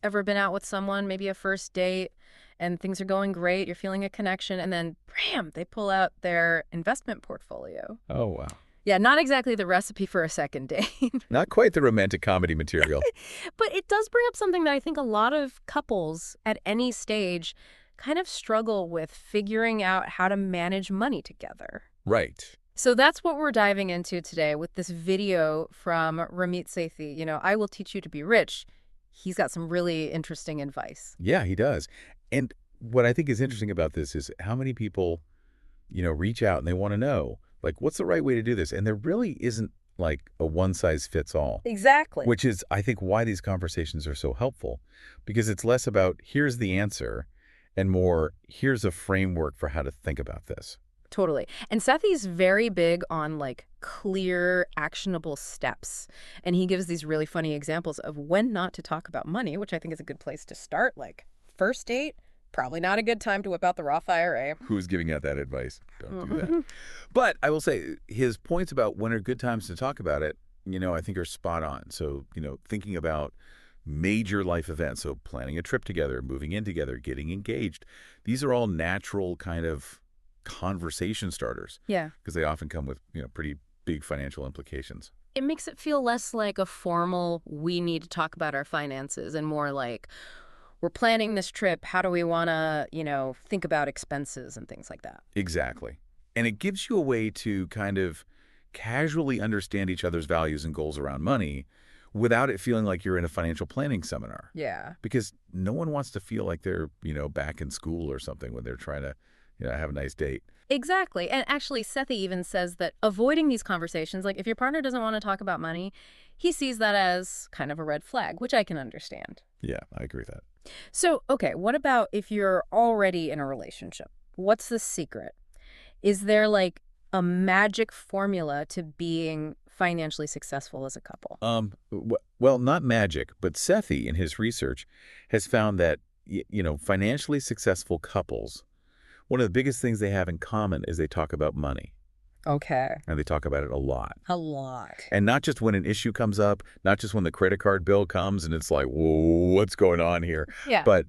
Ever been out with someone, maybe a first date, and things are going great, you're feeling a connection, and then bam, they pull out their investment portfolio. Oh, wow. Yeah, not exactly the recipe for a second date. Not quite the romantic comedy material. But it does bring up something that I think a lot of couples at any stage kind of struggle with figuring out how to manage money together. Right. So that's what we're diving into today with this video from Ramit Sethi. I will teach you to be rich. He's got some really interesting advice. Yeah, he does. And what I think is interesting about this is how many people, reach out and they want to know, like, what's the right way to do this? And there really isn't like a one size fits all, Exactly. which is, I think, why these conversations are so helpful, because it's less about here's the answer and more here's a framework for how to think about this. Totally. And Sethi's very big on like clear, actionable steps. And he gives these really funny examples of when not to talk about money, which I think is a good place to start. Like, first date, probably not a good time to whip out the Roth IRA. Who's giving out that advice? Don't do that. Mhm. But I will say his points about when are good times to talk about it, I think are spot on. So, thinking about major life events, so planning a trip together, moving in together, getting engaged, these are all natural kind of conversation starters Yeah. because they often come with, pretty big financial implications. It makes it feel less like a formal, we need to talk about our finances, and more like, we're planning this trip. How do we want to, think about expenses and things like that? Exactly. And it gives you a way to kind of casually understand each other's values and goals around money without it feeling like you're in a financial planning seminar. Yeah. Because no one wants to feel like they're, back in school or something when they're trying to, have a nice date. Exactly. And actually, Sethi even says that avoiding these conversations, like if your partner doesn't want to talk about money, he sees that as kind of a red flag, which I can understand. Yeah, I agree with that. So, okay, what about if you're already in a relationship? What's the secret? Is there like a magic formula to being financially successful as a couple? Well, not magic, but Sethi in his research has found that, financially successful couples, one of the biggest things they have in common is they talk about money, Okay. and they talk about it a lot. A lot. And not just when an issue comes up, not just when the credit card bill comes and it's like, whoa, what's going on here? Yeah. But,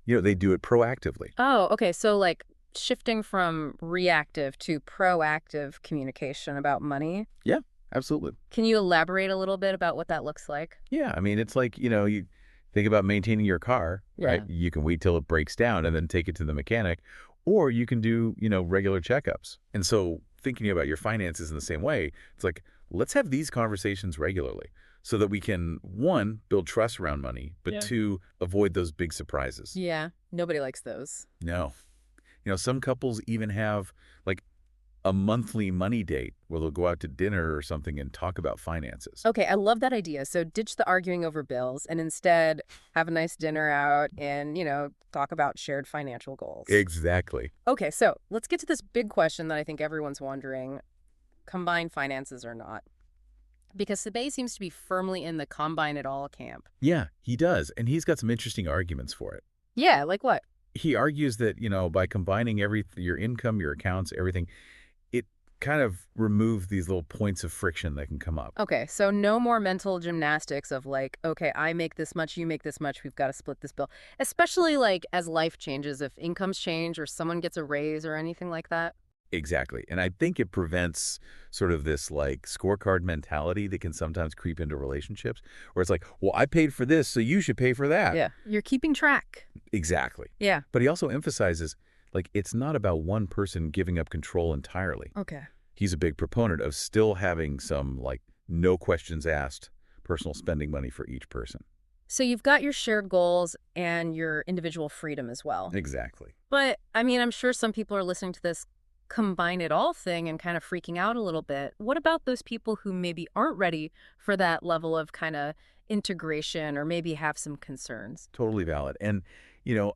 they do it proactively. Oh, okay. So, like, shifting from reactive to proactive communication about money. Yeah, absolutely. Can you elaborate a little bit about what that looks like? Yeah, I mean, it's like, you think about maintaining your car, right? Yeah. You can wait till it breaks down and then take it to the mechanic, or you can do, regular checkups. And so thinking about your finances in the same way, it's like, let's have these conversations regularly so that we can, one, build trust around money, but Yeah. two, avoid those big surprises. Yeah. Nobody likes those. No. Some couples even have like a monthly money date where they'll go out to dinner or something and talk about finances. Okay, I love that idea. So ditch the arguing over bills and instead have a nice dinner out and, talk about shared financial goals. Exactly. Okay, so let's get to this big question that I think everyone's wondering, combined finances or not. Because Sabay seems to be firmly in the combine it all camp. Yeah, he does. And he's got some interesting arguments for it. Yeah, like what? He argues that, by combining your income, your accounts, everything, it kind of removes these little points of friction that can come up. Okay, so no more mental gymnastics of like, okay, I make this much, you make this much, we've got to split this bill. Especially like as life changes, if incomes change or someone gets a raise or anything like that. Exactly. And I think it prevents sort of this like scorecard mentality that can sometimes creep into relationships where it's like, well, I paid for this, so you should pay for that. Yeah, you're keeping track. Exactly. Yeah. But he also emphasizes like it's not about one person giving up control entirely. Okay. He's a big proponent of still having some like no questions asked personal spending money for each person. So you've got your shared goals and your individual freedom as well. Exactly. But I mean, I'm sure some people are listening to this combine it all thing and kind of freaking out a little bit. What about those people who maybe aren't ready for that level of kind of integration or maybe have some concerns? Totally valid. And,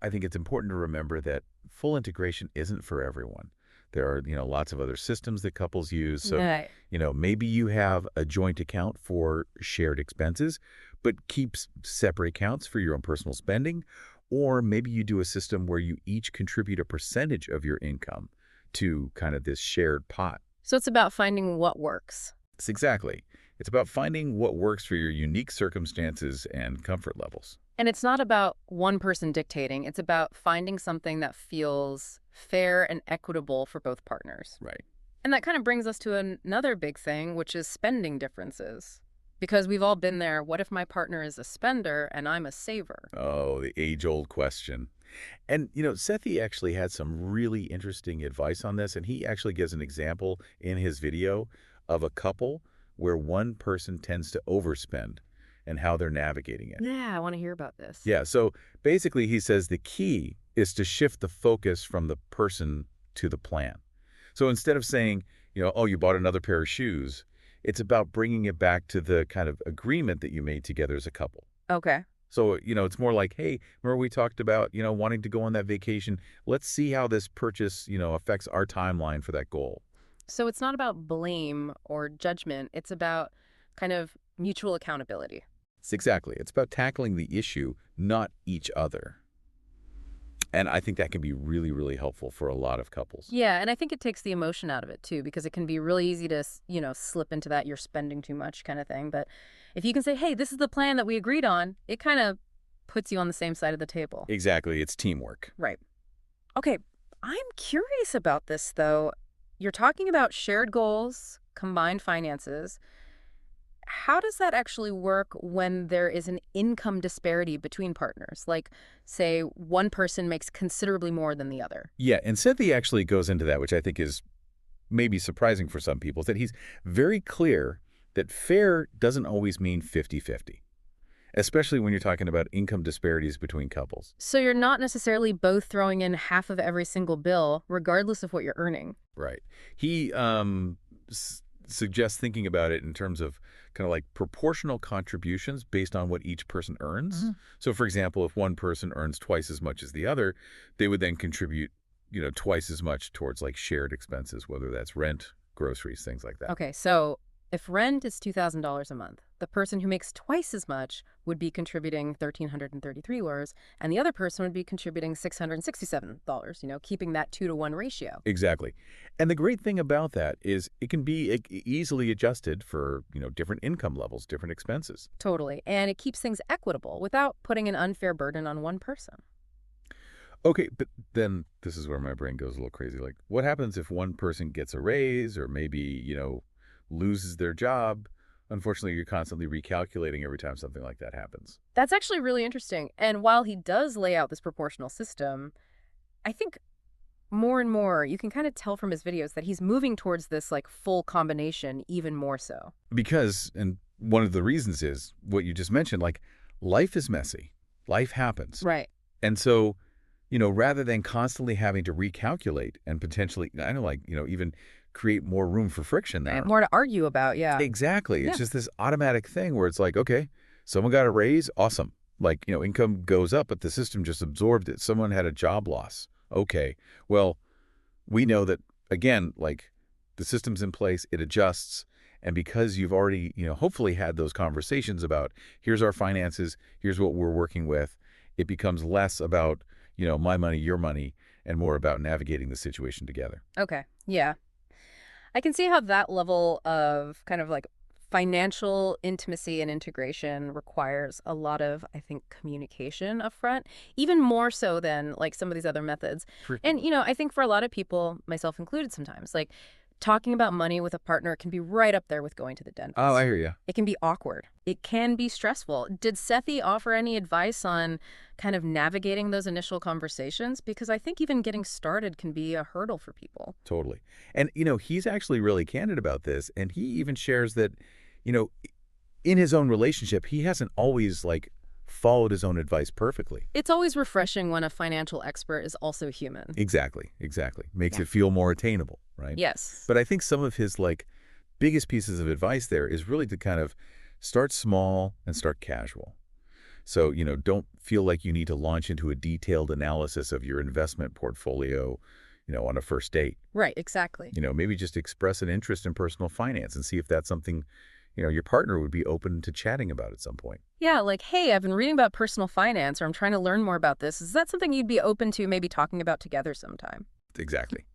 I think it's important to remember that full integration isn't for everyone. There are, lots of other systems that couples use. So, Right. maybe you have a joint account for shared expenses, but keeps separate accounts for your own personal spending. Or maybe you do a system where you each contribute a percentage of your income to kind of this shared pot. So it's about finding what works. It's exactly. It's about finding what works for your unique circumstances and comfort levels. And it's not about one person dictating. It's about finding something that feels fair and equitable for both partners. Right. And that kind of brings us to another big thing, which is spending differences. Because we've all been there. What if my partner is a spender and I'm a saver? Oh, the age-old question. And, Sethi actually had some really interesting advice on this, and he actually gives an example in his video of a couple where one person tends to overspend and how they're navigating it. Yeah, I want to hear about this. Yeah, so basically he says the key is to shift the focus from the person to the plan. So instead of saying, oh, you bought another pair of shoes, it's about bringing it back to the kind of agreement that you made together as a couple. Okay. So, it's more like, hey, remember we talked about, wanting to go on that vacation? Let's see how this purchase, affects our timeline for that goal. So it's not about blame or judgment. It's about kind of mutual accountability. Exactly. It's about tackling the issue, not each other. And I think that can be really, really helpful for a lot of couples. Yeah, and I think it takes the emotion out of it too, because it can be really easy to, slip into that you're spending too much kind of thing. But if you can say, hey, this is the plan that we agreed on, it kind of puts you on the same side of the table. Exactly. It's teamwork. Right. Okay, I'm curious about this, though. You're talking about shared goals, combined finances. How does that actually work when there is an income disparity between partners? Like, say, one person makes considerably more than the other. Yeah, and Cynthia actually goes into that, which I think is maybe surprising for some people, is that he's very clear that fair doesn't always mean 50-50, especially when you're talking about income disparities between couples. So you're not necessarily both throwing in half of every single bill, regardless of what you're earning. Right. He suggests thinking about it in terms of kind of like proportional contributions based on what each person earns. So, for example, if one person earns twice as much as the other, they would then contribute, twice as much towards like shared expenses, whether that's rent, groceries, things like that. Okay, so if rent is $2,000 a month, the person who makes twice as much would be contributing $1,333, and the other person would be contributing $667, keeping that 2-to-1 ratio. Exactly. And the great thing about that is it can be easily adjusted for, different income levels, different expenses. Totally. And it keeps things equitable without putting an unfair burden on one person. Okay, but then this is where my brain goes a little crazy. Like, what happens if one person gets a raise or maybe, loses their job? Unfortunately, you're constantly recalculating every time something like that happens. That's actually really interesting. And while he does lay out this proportional system, I think more and more you can kind of tell from his videos that he's moving towards this like full combination even more so. Because, and one of the reasons is what you just mentioned, like life is messy. Life happens. Right. And so, rather than constantly having to recalculate and potentially, I know, like, even create more room for friction there. And more to argue about, yeah. Exactly. It's Yeah. just this automatic thing where it's like, okay, someone got a raise, awesome. Like, income goes up, but the system just absorbed it. Someone had a job loss. Okay, well, we know that, again, like the system's in place, it adjusts. And because you've already, hopefully had those conversations about here's our finances, here's what we're working with, it becomes less about, my money, your money, and more about navigating the situation together. Okay, yeah. I can see how that level of kind of like financial intimacy and integration requires a lot of, I think, communication up front, even more so than like some of these other methods. And, I think for a lot of people, myself included sometimes, like talking about money with a partner can be right up there with going to the dentist. Oh, I hear you. It can be awkward. It can be stressful. Did Sethi offer any advice on kind of navigating those initial conversations? Because I think even getting started can be a hurdle for people. Totally. And, he's actually really candid about this. And he even shares that, in his own relationship, he hasn't always like followed his own advice perfectly. It's always refreshing when a financial expert is also human. Exactly. Makes it feel more attainable, right? Yes. But I think some of his like biggest pieces of advice there is really to kind of start small and start casual. So, don't feel like you need to launch into a detailed analysis of your investment portfolio, on a first date. Right, exactly. Maybe just express an interest in personal finance and see if that's something, your partner would be open to chatting about at some point. Yeah, like, hey, I've been reading about personal finance, or I'm trying to learn more about this. Is that something you'd be open to maybe talking about together sometime? Exactly.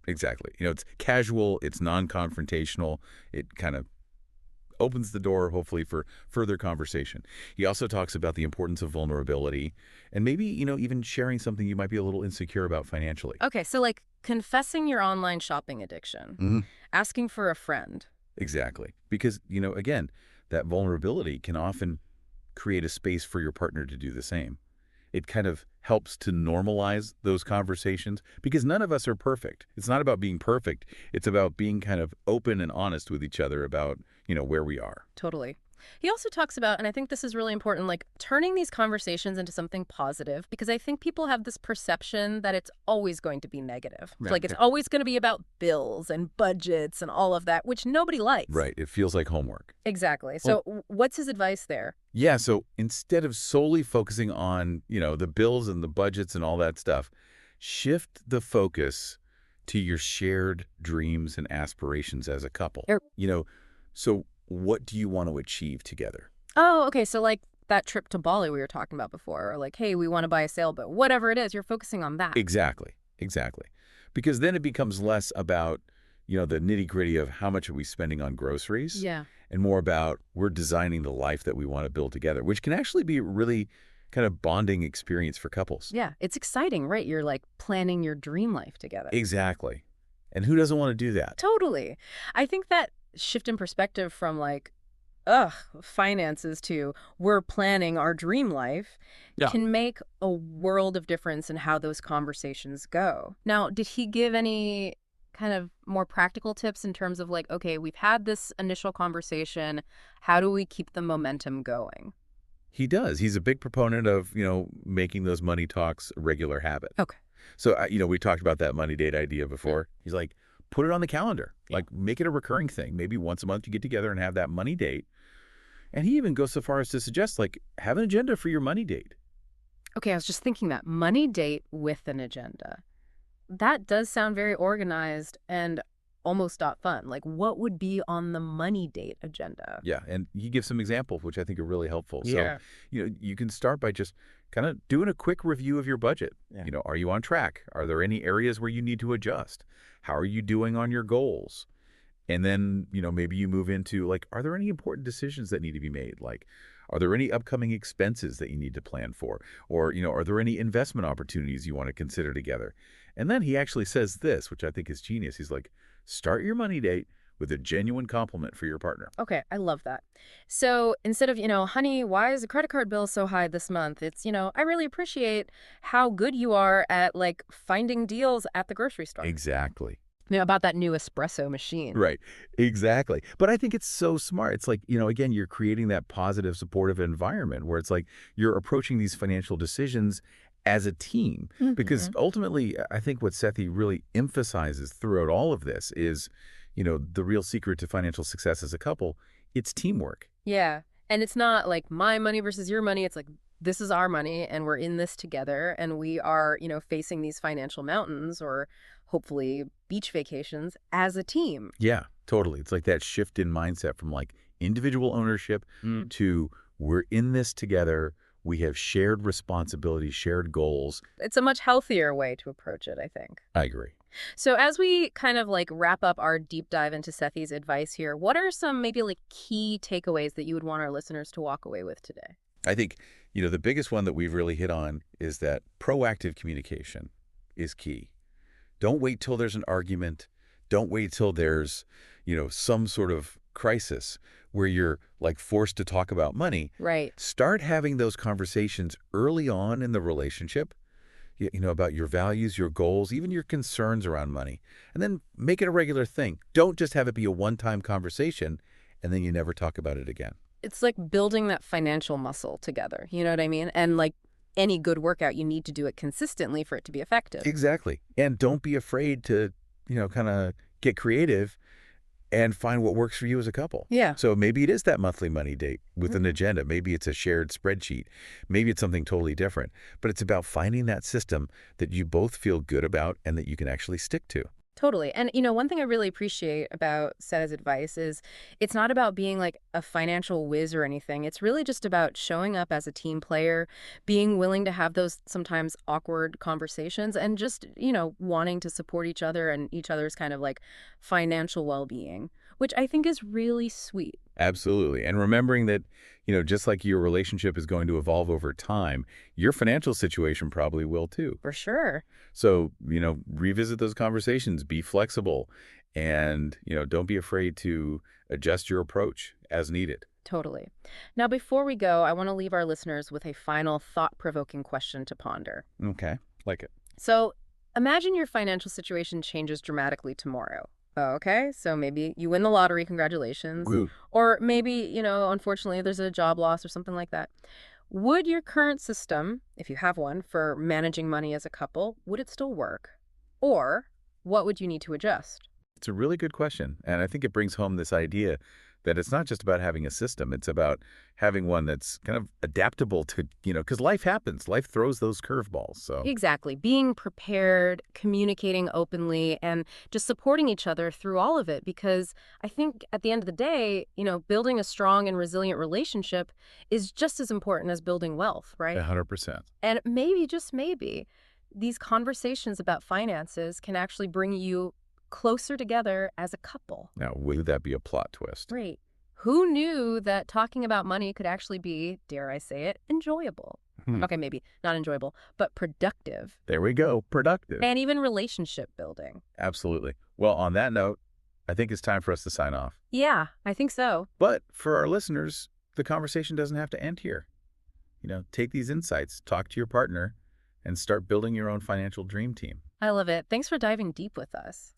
Exactly. It's casual, it's non-confrontational, it kind of opens the door, hopefully, for further conversation. He also talks about the importance of vulnerability and maybe, even sharing something you might be a little insecure about financially. Okay, so like confessing your online shopping addiction, Hmm. asking for a friend. Exactly. Because, again, that vulnerability can often create a space for your partner to do the same. It kind of helps to normalize those conversations because none of us are perfect. It's not about being perfect. It's about being kind of open and honest with each other about, where we are. Totally. He also talks about, and I think this is really important, like turning these conversations into something positive, because I think people have this perception that it's always going to be negative. Yeah. Like it's always going to be about bills and budgets and all of that, which nobody likes. Right. It feels like homework. Exactly. So what's his advice there? Yeah. So instead of solely focusing on, the bills and the budgets and all that stuff, shift the focus to your shared dreams and aspirations as a couple. Er- So what do you want to achieve together? Oh, okay. So like that trip to Bali we were talking about before, or like, hey, we want to buy a sailboat, whatever it is, you're focusing on that. Exactly. Exactly. Because then it becomes less about, the nitty-gritty of how much are we spending on groceries Yeah. and more about we're designing the life that we want to build together, which can actually be a really kind of bonding experience for couples. Yeah. It's exciting, right? You're like planning your dream life together. Exactly. And who doesn't want to do that? Totally. I think that shift in perspective from like, finances to we're planning our dream life can make a world of difference in how those conversations go. Now, did he give any kind of more practical tips in terms of like, okay, we've had this initial conversation. How do we keep the momentum going? He does. He's a big proponent of, making those money talks a regular habit. Okay. So, we talked about that money date idea before. He's like, put it on the calendar. Like, make it a recurring thing. Maybe once a month you get together and have that money date. And he even goes so far as to suggest, like, have an agenda for your money date. Okay, I was just thinking that money date with an agenda. That does sound very organized and almost not fun. Like, what would be on the money date agenda? Yeah, and he gives some examples, which I think are really helpful. Yeah. So, you can start by just kind of doing a quick review of your budget. Yeah. Are you on track? Are there any areas where you need to adjust? How are you doing on your goals? And then, maybe you move into, like, are there any important decisions that need to be made? Like, are there any upcoming expenses that you need to plan for? Or, are there any investment opportunities you want to consider together? And then he actually says this, which I think is genius. He's like, start your money date with a genuine compliment for your partner. Okay, I love that. So instead of, honey, why is the credit card bill so high this month? It's, I really appreciate how good you are at like finding deals at the grocery store. Exactly. About that new espresso machine. Right. Exactly. But I think it's so smart. It's like, again, you're creating that positive, supportive environment where it's like you're approaching these financial decisions as a team. Because ultimately, I think what Sethi really emphasizes throughout all of this is, the real secret to financial success as a couple, it's teamwork. Yeah. And it's not like my money versus your money. It's like, this is our money and we're in this together and we are, facing these financial mountains or hopefully beach vacations as a team. Yeah, totally. It's like that shift in mindset from like individual ownership to we're in this together. We have shared responsibilities, shared goals. It's a much healthier way to approach it, I think. I agree. So as we kind of like wrap up our deep dive into Sethi's advice here, what are some maybe like key takeaways that you would want our listeners to walk away with today? I think, the biggest one that we've really hit on is that proactive communication is key. Don't wait till there's an argument. Don't wait till there's, some sort of crisis where you're like forced to talk about money. Right. Start having those conversations early on in the relationship, about your values, your goals, even your concerns around money, and then make it a regular thing. Don't just have it be a one-time conversation and then you never talk about it again. It's like building that financial muscle together. You know what I mean? And like any good workout, you need to do it consistently for it to be effective. Exactly. And don't be afraid to, kind of get creative and find what works for you as a couple. Yeah. So maybe it is that monthly money date with an agenda. Maybe it's a shared spreadsheet. Maybe it's something totally different. But it's about finding that system that you both feel good about and that you can actually stick to. Totally. And, one thing I really appreciate about Seta's advice is it's not about being like a financial whiz or anything. It's really just about showing up as a team player, being willing to have those sometimes awkward conversations and just, wanting to support each other and each other's kind of like financial well-being, which I think is really sweet. Absolutely. And remembering that, just like your relationship is going to evolve over time, your financial situation probably will too. For sure. So, revisit those conversations, be flexible, and, don't be afraid to adjust your approach as needed. Totally. Now, before we go, I want to leave our listeners with a final thought-provoking question to ponder. Okay. Like it. So, imagine your financial situation changes dramatically tomorrow. Okay, so maybe you win the lottery, congratulations. Woo. Or maybe, unfortunately, there's a job loss or something like that. Would your current system, if you have one, for managing money as a couple, would it still work? Or what would you need to adjust? It's a really good question. And I think it brings home this idea that it's not just about having a system. It's about having one that's kind of adaptable to, because life happens. Life throws those curveballs. So, Exactly. Being prepared, communicating openly, and just supporting each other through all of it. Because I think at the end of the day, building a strong and resilient relationship is just as important as building wealth, right? 100%. And maybe, just maybe, these conversations about finances can actually bring you closer together as a couple. Now, would that be a plot twist? Right. Who knew that talking about money could actually be, dare I say it, enjoyable? Hmm. Okay, maybe not enjoyable, but productive There we go. Productive. and even relationship building. Absolutely. Well, on that note, I think it's time for us to sign off. Yeah, I think so. But for our listeners, the conversation doesn't have to end here. Take these insights, talk to your partner, and start building your own financial dream team. I love it. Thanks for diving deep with us.